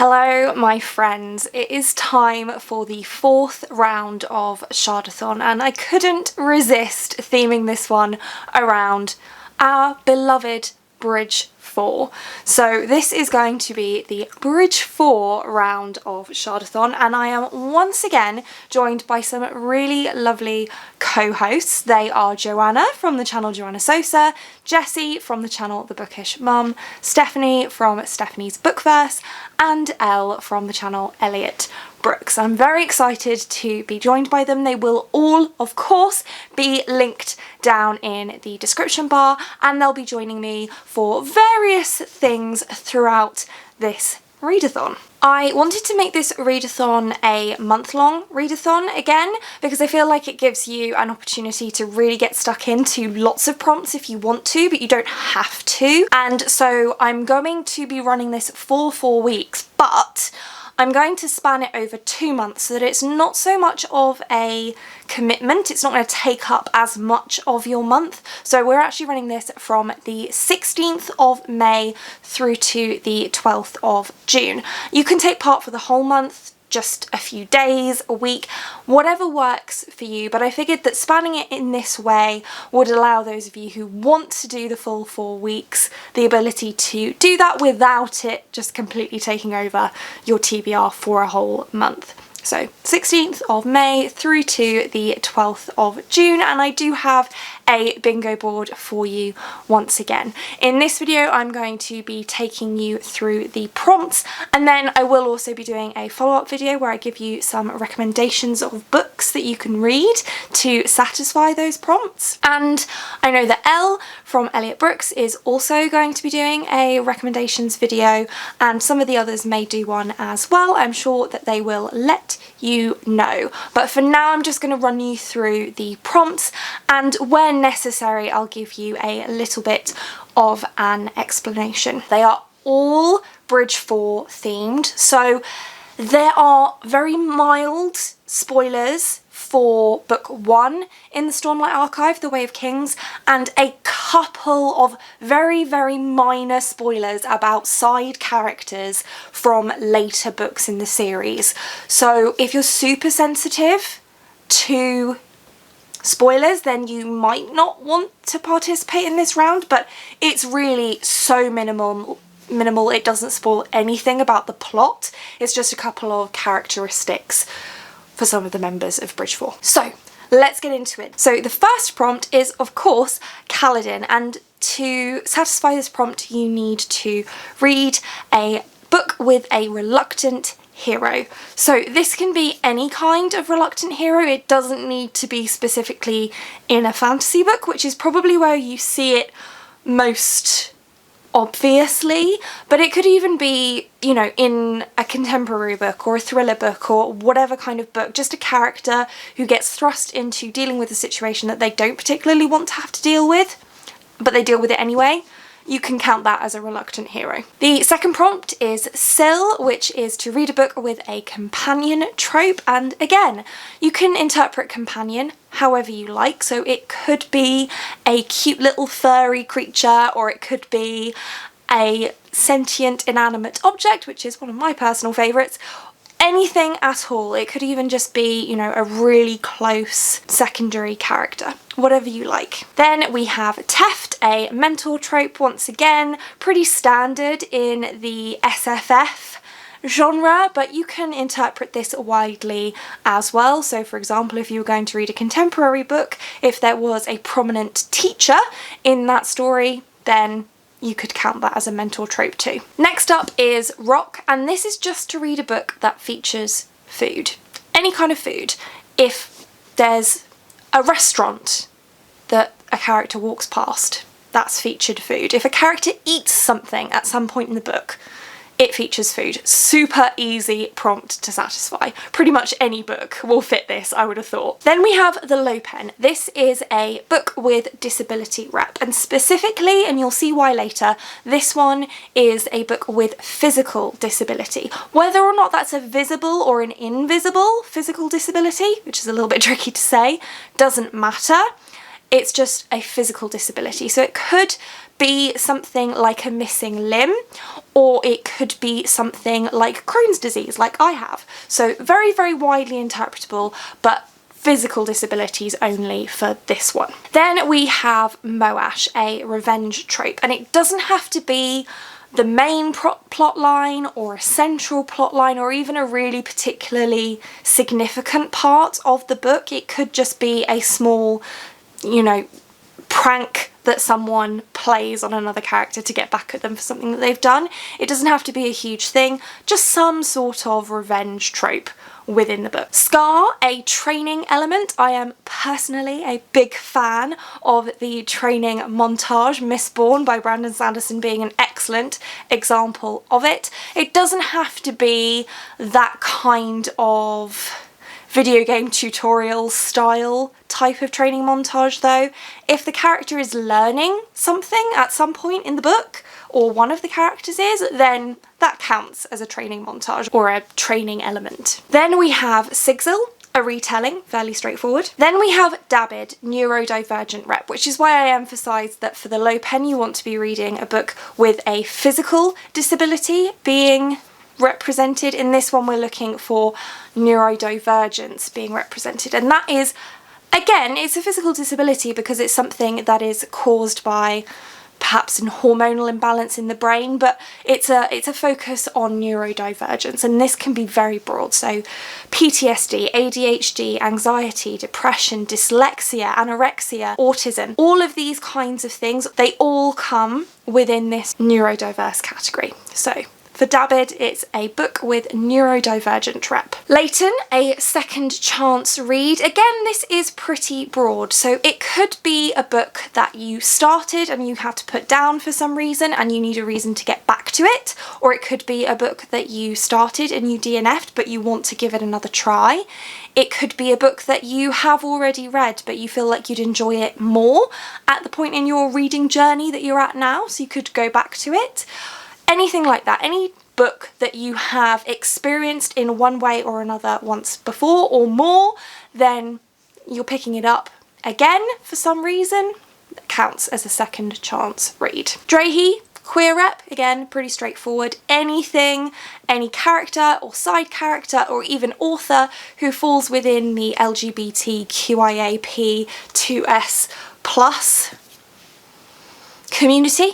Hello my friends, it is time for the fourth round of SHARDATHON and I couldn't resist theming this one around our beloved Bridge 4. So this is going to be the Bridge 4 round of SHARDATHON and I am once again joined by some really lovely co-hosts. They are Joanna from the channel Joanna Sosa, Jessie from the channel The Bookish Mum, Stephanie from Stephanie's Bookverse, and Elle from the channel Elliot Brooks. I'm very excited to be joined by them. They will all, of course, be linked down in the description bar and they'll be joining me for various things throughout this readathon. I wanted to make this readathon a month-long readathon again because I feel like it gives you an opportunity to really get stuck into lots of prompts if you want to, but you don't have to. And so I'm going to be running this for 4 weeks, but I'm going to span it over 2 months so that it's not so much of a commitment. It's not going to take up as much of your month. So we're actually running this from the 16th of May through to the 12th of June. You can take part for the whole month, just a few days, a week, whatever works for you, but I figured that spanning it in this way would allow those of you who want to do the full 4 weeks the ability to do that without it just completely taking over your TBR for a whole month. So 16th of May through to the 12th of June, and I do have a bingo board for you once again. In this video I'm going to be taking you through the prompts, and then I will also be doing a follow-up video where I give you some recommendations of books that you can read to satisfy those prompts. And I know that Elle from Elliot Brooks is also going to be doing a recommendations video, and some of the others may do one as well. I'm sure that they will let you know, but for now I'm just going to run you through the prompts, and when necessary I'll give you a little bit of an explanation. They are all Bridge 4 themed, so there are very mild spoilers for book 1 in the Stormlight Archive, The Way of Kings, and a couple of very, very minor spoilers about side characters from later books in the series. So if you're super sensitive to spoilers, then you might not want to participate in this round, but it's really so minimal. It doesn't spoil anything about the plot. It's just a couple of characteristics for some of the members of Bridge 4. So let's get into it. So the first prompt is, of course, Kaladin, and to satisfy this prompt you need to read a book with a reluctant hero. So this can be any kind of reluctant hero. It doesn't need to be specifically in a fantasy book, which is probably where you see it most obviously, but it could even be, you know, in a contemporary book or a thriller book or whatever kind of book, just a character who gets thrust into dealing with a situation that they don't particularly want to have to deal with, but they deal with it anyway. You can count that as a reluctant hero. The second prompt is Syl, which is to read a book with a companion trope, and again, you can interpret companion however you like. So it could be a cute little furry creature, or it could be a sentient inanimate object, which is one of my personal favourites. Anything at all. It could even just be, you know, a really close secondary character, whatever you like. Then we have Teft, a mentor trope, once again, pretty standard in the SFF genre, but you can interpret this widely as well. So for example, if you were going to read a contemporary book, if there was a prominent teacher in that story, then you could count that as a mentor trope too. Next up is Rock, and this is just to read a book that features food. Any kind of food. If there's a restaurant that a character walks past, that's featured food. If a character eats something at some point in the book, it features food. Super easy prompt to satisfy. Pretty much any book will fit this, I would have thought. Then we have The Low Pen. This is a book with disability rep, and specifically, and you'll see why later, this one is a book with physical disability. Whether or not that's a visible or an invisible physical disability, which is a little bit tricky to say, doesn't matter. It's just a physical disability. So it could be something like a missing limb, or it could be something like Crohn's disease, like I have. So very, very widely interpretable, but physical disabilities only for this one. Then we have Moash, a revenge trope, and it doesn't have to be the main plot line or a central plot line or even a really particularly significant part of the book. It could just be a small, you know, prank that someone plays on another character to get back at them for something that they've done. It doesn't have to be a huge thing, just some sort of revenge trope within the book. Scar, a training element. I am personally a big fan of the training montage, Mistborn by Brandon Sanderson being an excellent example of it. It doesn't have to be that kind of video game tutorial style type of training montage though. If the character is learning something at some point in the book, or one of the characters is, then that counts as a training montage or a training element. Then we have Sigil, a retelling, fairly straightforward. Then we have Dabbid, neurodivergent rep, which is why I emphasised that for the low pen you want to be reading a book with a physical disability being represented. In this one we're looking for neurodivergence being represented, and that is, again, it's a physical disability because it's something that is caused by perhaps an hormonal imbalance in the brain, but it's a focus on neurodivergence, and this can be very broad. So PTSD, ADHD, anxiety, depression, dyslexia, anorexia, autism, all of these kinds of things, they all come within this neurodiverse category. So for Dabbid, it's a book with neurodivergent rep. Leighton, a second chance read. Again, this is pretty broad. So it could be a book that you started and you had to put down for some reason and you need a reason to get back to it. Or it could be a book that you started and you DNF'd but you want to give it another try. It could be a book that you have already read but you feel like you'd enjoy it more at the point in your reading journey that you're at now, so you could go back to it. Anything like that, any book that you have experienced in one way or another once before or more, then you're picking it up again for some reason, that counts as a second chance read. Drahi, queer rep, again, pretty straightforward. Anything, any character or side character or even author who falls within the LGBTQIAP2S plus community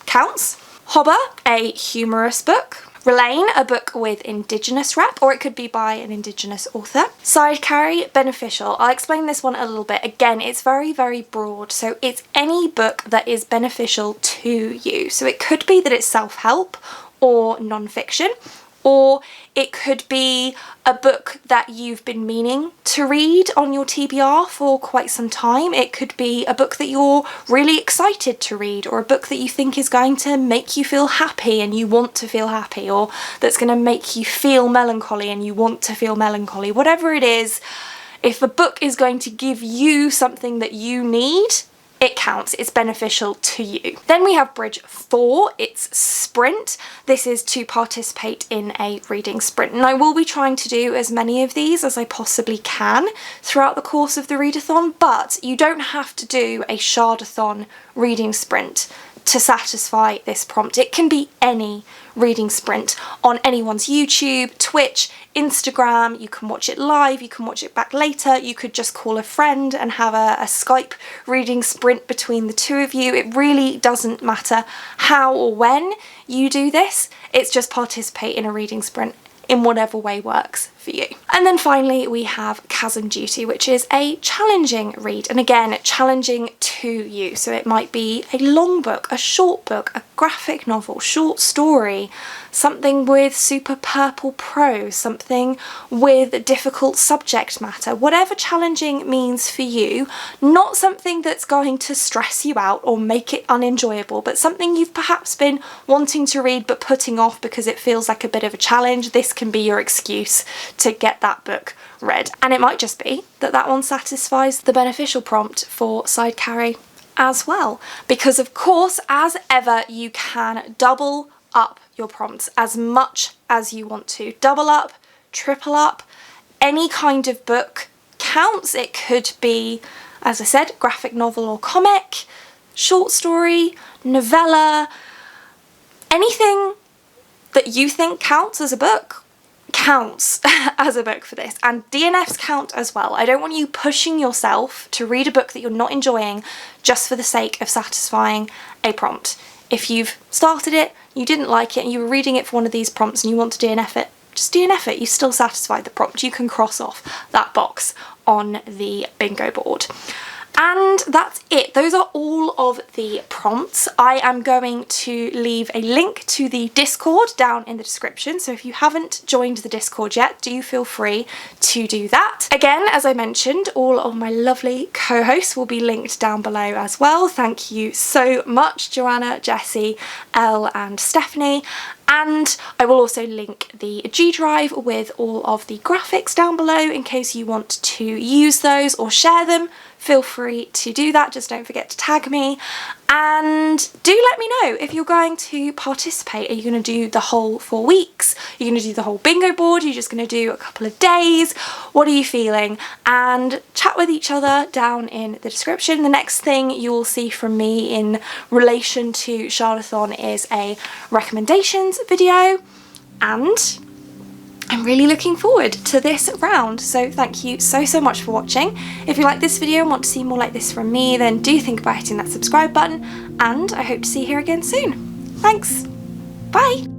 counts. Hobber, a humorous book. Relaine, a book with Indigenous rep, or it could be by an Indigenous author. Side carry, beneficial. I'll explain this one a little bit. Again, it's very, very broad, so it's any book that is beneficial to you. So it could be that it's self-help or non-fiction, or it could be a book that you've been meaning to read on your TBR for quite some time. It could be a book that you're really excited to read, or a book that you think is going to make you feel happy and you want to feel happy, or that's going to make you feel melancholy and you want to feel melancholy. Whatever it is, if a book is going to give you something that you need, it counts, it's beneficial to you. Then we have Bridge 4, it's Sprint. This is to participate in a reading sprint, and I will be trying to do as many of these as I possibly can throughout the course of the readathon, but you don't have to do a SHARDATHON reading sprint to satisfy this prompt. It can be any reading sprint on anyone's YouTube, Twitch, Instagram. You can watch it live, you can watch it back later, you could just call a friend and have a Skype reading sprint between the two of you. It really doesn't matter how or when you do this, it's just participate in a reading sprint in whatever way works for you. And then finally we have Chasm Duty, which is a challenging read, and again, challenging to you. So it might be a long book, a short book, a graphic novel, short story, something with super purple prose, something with difficult subject matter, whatever challenging means for you. Not something that's going to stress you out or make it unenjoyable, but something you've perhaps been wanting to read but putting off because it feels like a bit of a challenge. This can be your excuse to get that book read. And it might just be that that one satisfies the beneficial prompt for side carry as well, because of course, as ever, you can double up your prompts as much as you want to. Double up, triple up, any kind of book counts. It could be, as I said, graphic novel or comic, short story, novella, anything that you think counts as a book counts as a book for this, and DNFs count as well. I don't want you pushing yourself to read a book that you're not enjoying just for the sake of satisfying a prompt. If you've started it, you didn't like it, and you were reading it for one of these prompts and you want to DNF it, just DNF it. You still satisfied the prompt. You can cross off that box on the bingo board. And that's it. Those are all of the prompts. I am going to leave a link to the Discord down in the description, so if you haven't joined the Discord yet, do feel free to do that. Again, as I mentioned, all of my lovely co-hosts will be linked down below as well. Thank you so much, Joanna, Jessie, Elle and Stephanie. And I will also link the G Drive with all of the graphics down below in case you want to use those or share them. Feel free to do that, just don't forget to tag me. And do let me know if you're going to participate. Are you going to do the whole 4 weeks? Are you going to do the whole bingo board? Are you just going to do a couple of days? What are you feeling? And chat with each other down in the description. The next thing you will see from me in relation to Shardathon is a recommendations video, and I'm really looking forward to this round. So thank you so much for watching. If you like this video and want to see more like this from me, then do think about hitting that subscribe button, and I hope to see you here again soon. Thanks, bye.